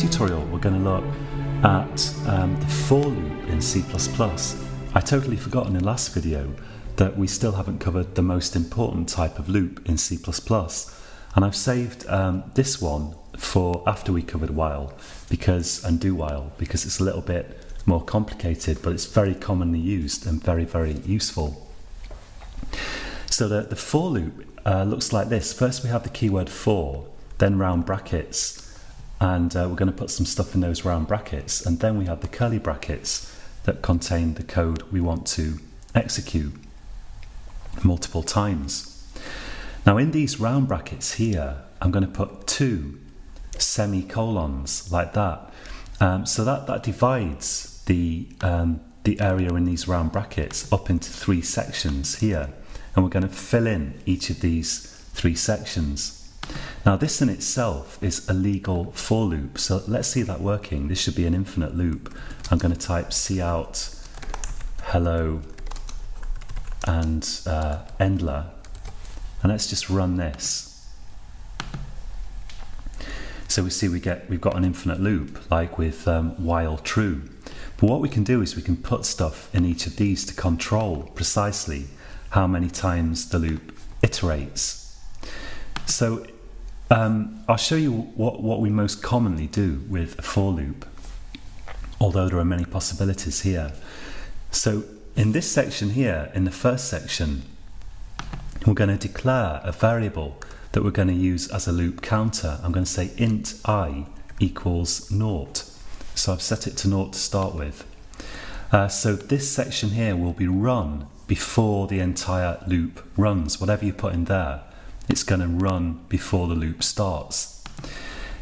tutorial we're going to look at the for loop in C++. I totally forgot in the last video that we still haven't covered the most important type of loop in C++, and I've saved this one for after we covered while and do while, because it's a little bit more complicated, but it's very commonly used and very, very useful. So the for loop looks like this. First we have the keyword for, then round brackets, and we're going to put some stuff in those round brackets, and then we have the curly brackets that contain the code we want to execute multiple times. Now in these round brackets here, I'm going to put 2 semicolons like that. So that divides the area in these round brackets up into 3 sections here, and we're going to fill in each of these 3 sections. Now this in itself is a legal for loop, so let's see that working. This should be an infinite loop. I'm going to type cout hello and endler, and let's just run this. So we see we've got an infinite loop, like with while true. But what we can do is we can put stuff in each of these to control precisely how many times the loop iterates. So I'll show you what we most commonly do with a for loop, although there are many possibilities here. So in this section here, in the first section, we're going to declare a variable that we're going to use as a loop counter. I'm going to say int I equals 0. So I've set it to 0 to start with. So this section here will be run before the entire loop runs. Whatever you put in there, it's going to run before the loop starts.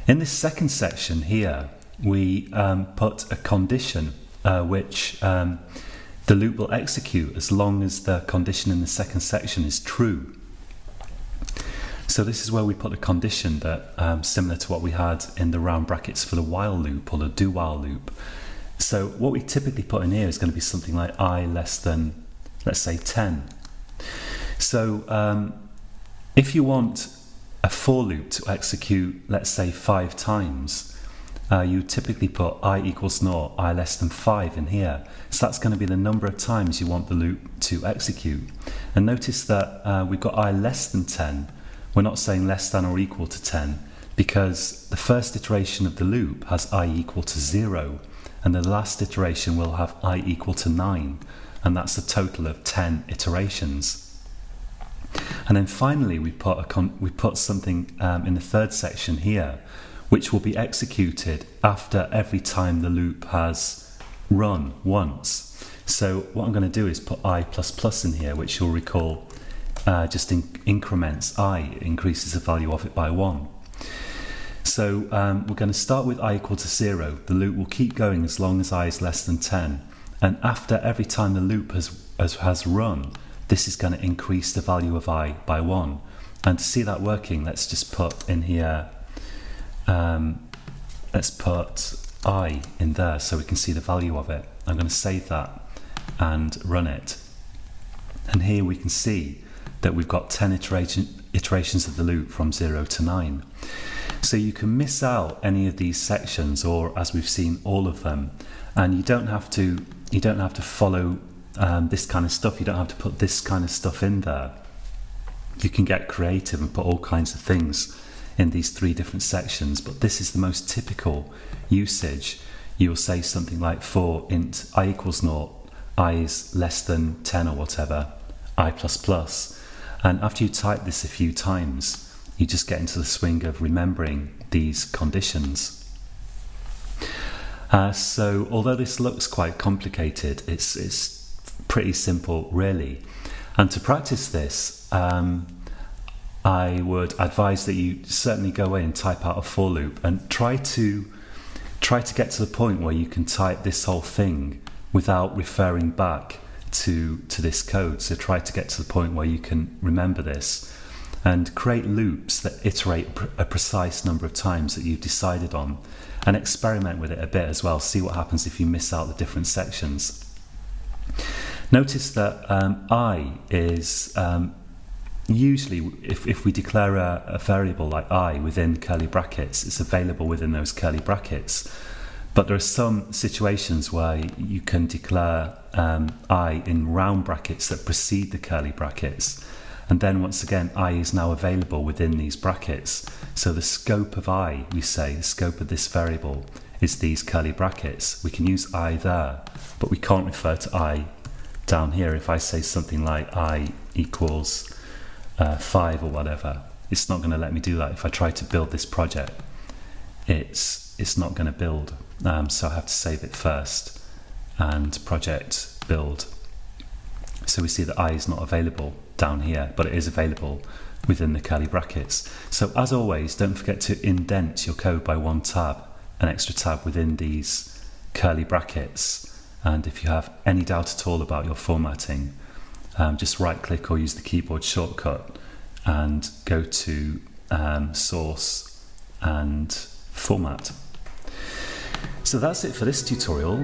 In this second section here, we put a condition which the loop will execute as long as the condition in the second section is true. So this is where we put a condition that similar to what we had in the round brackets for the while loop or the do while loop. So what we typically put in here is going to be something like I less than, let's say, 10. So if you want a for loop to execute, let's say, 5 times, you typically put I equals 0, I less than 5 in here. So that's going to be the number of times you want the loop to execute. And notice that we've got I less than 10. We're not saying less than or equal to 10, because the first iteration of the loop has I equal to 0, and the last iteration will have I equal to 9, and that's a total of 10 iterations. And then finally we put something in the third section here, which will be executed after every time the loop has run once. So what I'm going to do is put I++ in here, which you'll recall just increments I, increases the value of it by 1. So we're going to start with I equal to 0. The loop will keep going as long as I is less than 10, and after every time the loop has run, this is going to increase the value of I by 1. And to see that working, let's just put in here, let's put I in there so we can see the value of it. I'm going to save that and run it. And here we can see that we've got 10 iterations of the loop from 0 to 9. So you can miss out any of these sections, or as we've seen, all of them, and you don't have to follow this kind of stuff. You don't have to put this kind of stuff in there. You can get creative and put all kinds of things in these 3 different sections, but this is the most typical usage. You'll say something like for int I equals 0, I is less than 10 or whatever, I++, and after you type this a few times, you just get into the swing of remembering these conditions. So although this looks quite complicated, it's pretty simple really. And to practice this, I would advise that you certainly go away and type out a for loop and try to get to the point where you can type this whole thing without referring back to this code. So try to get to the point where you can remember this and create loops that iterate a precise number of times that you've decided on, and experiment with it a bit as well. See what happens if you miss out the different sections. Notice that I is usually if we declare a variable like I within curly brackets, it's available within those curly brackets. But there are some situations where you can declare I in round brackets that precede the curly brackets. And then once again, I is now available within these brackets. So the scope of I, we say, the scope of this variable is these curly brackets. We can use I there, but we can't refer to I down here. If I say something like I equals 5 or whatever, it's not going to let me do that. If I try to build this project, it's not going to build. So I have to save it first and project build. So we see that I is not available down here, but it is available within the curly brackets. So as always, don't forget to indent your code by one tab, an extra tab within these curly brackets. And if you have any doubt at all about your formatting, just right click or use the keyboard shortcut and go to source and format. So that's it for this tutorial.